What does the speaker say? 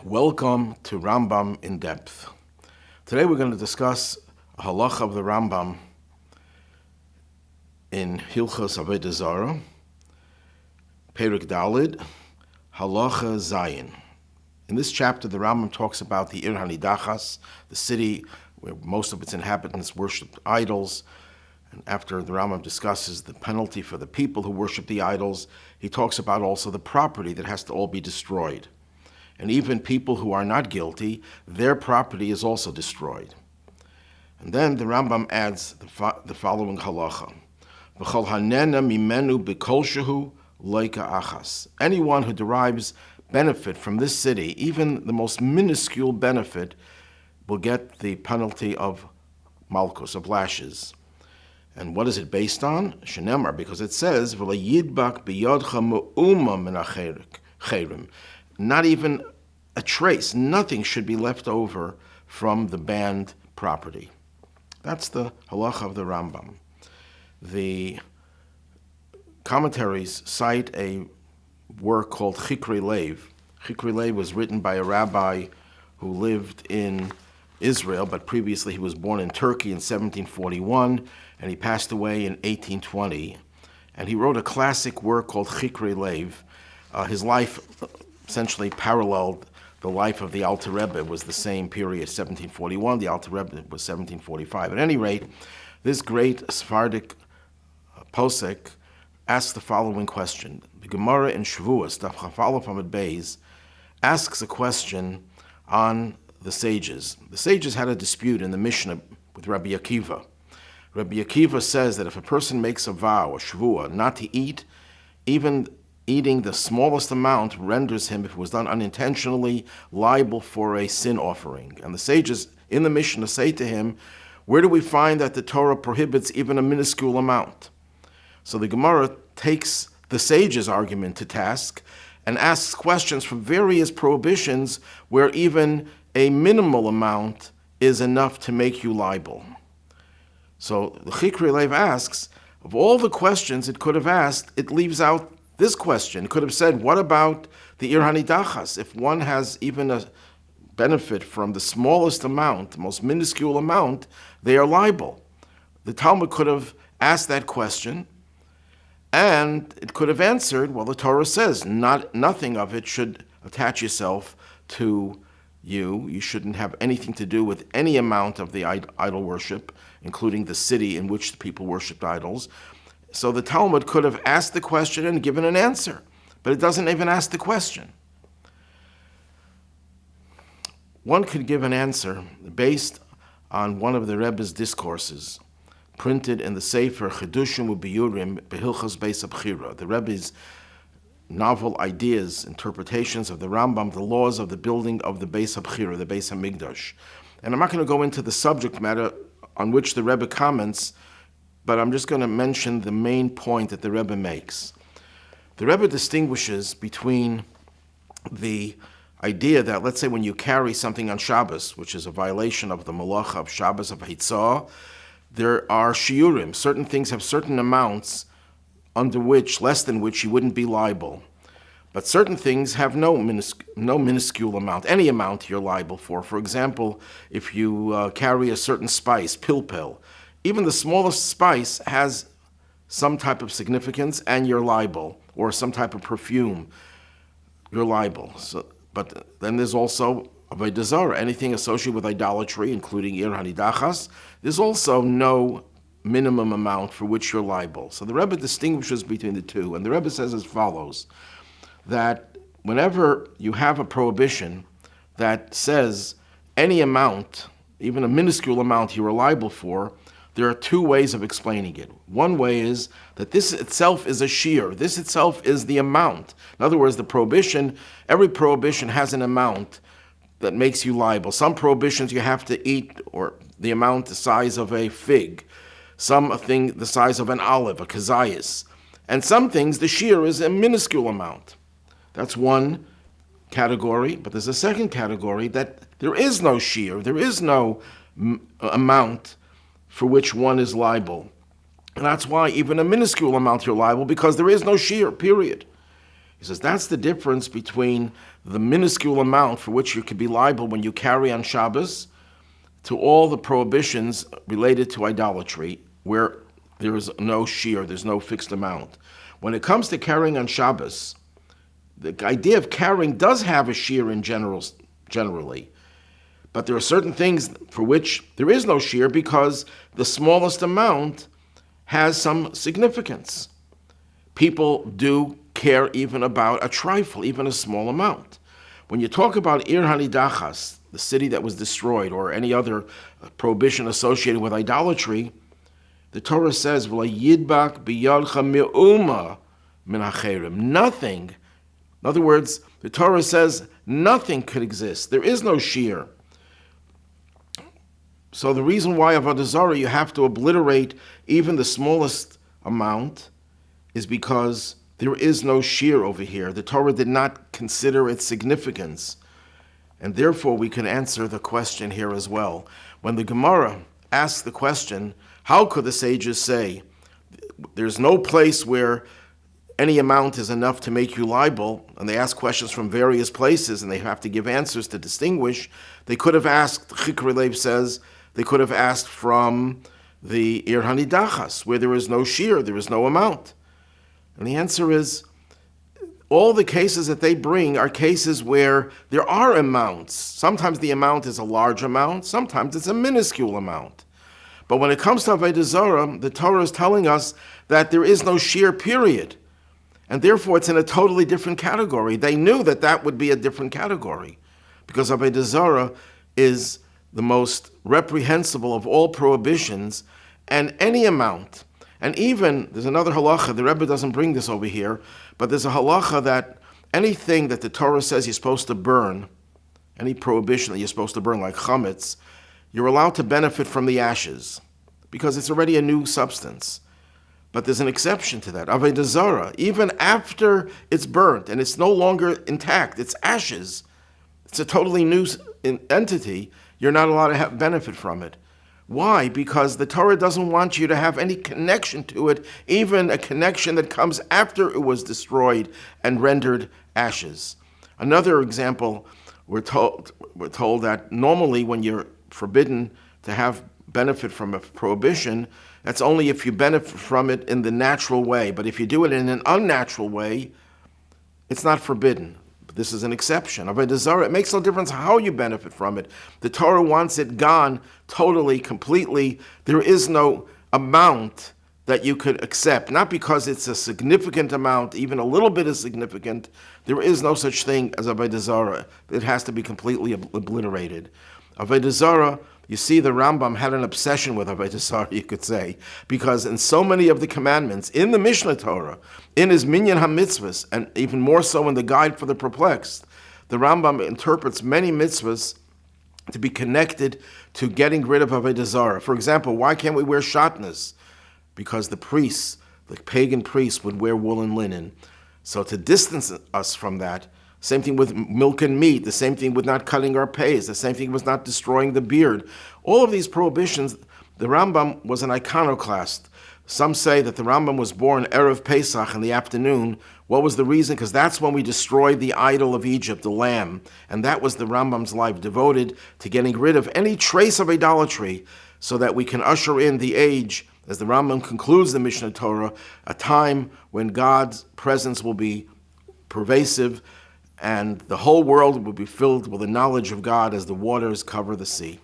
Welcome to Rambam in Depth. Today we're going to discuss a halacha of the Rambam in Hilchos Avodah Zarah, Perek Dalid, Halacha Zayin. In this chapter, the Rambam talks about the Ir Hanidachas, the city where most of its inhabitants worshipped idols. And after the Rambam discusses the penalty for the people who worship the idols, he talks about also the property that has to all be destroyed. And even people who are not guilty, their property is also destroyed. And then the Rambam adds the following halacha. V'chol hanena mimenu b'kolshehu loika achas. Anyone who derives benefit from this city, even the most minuscule benefit, will get the penalty of malchus, of lashes. And what is it based on? Shenemar, because it says, V'la yidbak b'yodcha me'uma min ha'cherim. Not even a trace, nothing should be left over from the banned property. That's the halacha of the Rambam. The commentaries cite a work called Chikri Lev. Chikri Lev was written by a rabbi who lived in Israel, but previously he was born in Turkey in 1741, and he passed away in 1820. And he wrote a classic work called Chikri Lev. His life essentially paralleled the life of the Alter Rebbe. It was the same period, 1741. The Alter Rebbe was 1745. At any rate, this great Sephardic posek asks the following question. The Gemara in Shavuos, Daf Chafalef Amud Beis, asks a question on the sages. The sages had a dispute in the Mishnah with Rabbi Akiva. Rabbi Akiva says that if a person makes a vow, a shvuah, not to eat, even eating the smallest amount renders him, if it was done unintentionally, liable for a sin offering. And the sages in the Mishnah say to him, where do we find that the Torah prohibits even a minuscule amount? So the Gemara takes the sages' argument to task and asks questions from various prohibitions where even a minimal amount is enough to make you liable. So the Chikri Lev asks, of all the questions it could have asked, it leaves out this question. It could have said, what about the Ir Hanidachas? If one has even a benefit from the smallest amount, the most minuscule amount, they are liable. The Talmud could have asked that question, and it could have answered, well, the Torah says nothing of it should attach yourself to you. You shouldn't have anything to do with any amount of the idol worship, including the city in which the people worshipped idols. So the Talmud could have asked the question and given an answer, but it doesn't even ask the question. One could give an answer based on one of the Rebbe's discourses, printed in the Sefer Chedushim U'Biyurim Behilchos Beis Abchira, the Rebbe's novel ideas, interpretations of the Rambam, the laws of the building of the Beis Abchira, the Beis HaMikdash. And I'm not going to go into the subject matter on which the Rebbe comments, but I'm just going to mention the main point that the Rebbe makes. The Rebbe distinguishes between the idea that, let's say, when you carry something on Shabbos, which is a violation of the malacha of Shabbos of Hitzah, there are shiurim. Certain things have certain amounts under which, less than which, you wouldn't be liable. But certain things have no minuscule amount, any amount you're liable for. For example, if you carry a certain spice, pilpil, even the smallest spice has some type of significance and you're liable, or some type of perfume, you're liable. But then there's also Avodah Zarah, anything associated with idolatry, including Ir Hanidachas, there's also no minimum amount for which you're liable. So the Rebbe distinguishes between the two, and the Rebbe says as follows, that whenever you have a prohibition that says any amount, even a minuscule amount you are liable for, there are two ways of explaining it. One way is that this itself is a shear. This itself is the amount. In other words, the prohibition, every prohibition has an amount that makes you liable. Some prohibitions you have to eat, or the amount the size of a fig. Something the size of an olive, a kazayas. And some things, the shear is a minuscule amount. That's one category, but there's a second category that there is no shear, there is no amount for which one is liable. And that's why even a minuscule amount you're liable, because there is no shear, period. He says that's the difference between the minuscule amount for which you could be liable when you carry on Shabbos to all the prohibitions related to idolatry, where there is no shear, there's no fixed amount. When it comes to carrying on Shabbos, the idea of carrying does have a shear in generally, but there are certain things for which there is no shear because the smallest amount has some significance. People do care even about a trifle, even a small amount. When you talk about Ir Hanidachas, the city that was destroyed, or any other prohibition associated with idolatry, the Torah says, "V'layidbak biyadcha me'uma min hacherim." Nothing. In other words, the Torah says nothing could exist. There is no shear. So the reason why Avodah Zarah you have to obliterate even the smallest amount is because there is no shear over here. The Torah did not consider its significance. And therefore we can answer the question here as well. When the Gemara asks the question, how could the sages say there's no place where any amount is enough to make you liable, and they ask questions from various places and they have to give answers to distinguish, they could have asked, Chikri Leib says, they could have asked from the Ir Hanidachas, where there is no shear, there is no amount. And the answer is, all the cases that they bring are cases where there are amounts. Sometimes the amount is a large amount, sometimes it's a minuscule amount. But when it comes to Avodah Zarah, the Torah is telling us that there is no shear, period. And therefore it's in a totally different category. They knew that that would be a different category, because Avodah Zarah is the most reprehensible of all prohibitions, and any amount. And even, there's another halacha, the Rebbe doesn't bring this over here, but there's a halacha that anything that the Torah says you're supposed to burn, any prohibition that you're supposed to burn, like chametz, you're allowed to benefit from the ashes, because it's already a new substance. But there's an exception to that. Avodah Zarah, even after it's burnt and it's no longer intact, it's ashes, it's a totally new entity, you're not allowed to have benefit from it. Why? Because the Torah doesn't want you to have any connection to it, even a connection that comes after it was destroyed and rendered ashes. Another example, we're told that normally when you're forbidden to have benefit from a prohibition, that's only if you benefit from it in the natural way. But if you do it in an unnatural way, it's not forbidden. This is an exception. Avodah Zarah, it makes no difference how you benefit from it. The Torah wants it gone totally, completely. There is no amount that you could accept, not because it's a significant amount, even a little bit is significant. There is no such thing as Avodah Zarah. It has to be completely obliterated. Avodah Zarah, you see, the Rambam had an obsession with Avodah Zarah, you could say, because in so many of the commandments, in the Mishnah Torah, in his Minyan HaMitzvahs, and even more so in the Guide for the Perplexed, the Rambam interprets many mitzvahs to be connected to getting rid of Avodah Zarah. For example, why can't we wear shatnez? Because the priests, the pagan priests, would wear wool and linen. So to distance us from that, same thing with milk and meat, the same thing with not cutting our pays, the same thing with not destroying the beard. All of these prohibitions, the Rambam was an iconoclast. Some say that the Rambam was born Erev Pesach in the afternoon. What was the reason? Because that's when we destroyed the idol of Egypt, the lamb. And that was the Rambam's life, devoted to getting rid of any trace of idolatry so that we can usher in the age, as the Rambam concludes the Mishnah Torah, a time when God's presence will be pervasive, and the whole world will be filled with the knowledge of God as the waters cover the sea.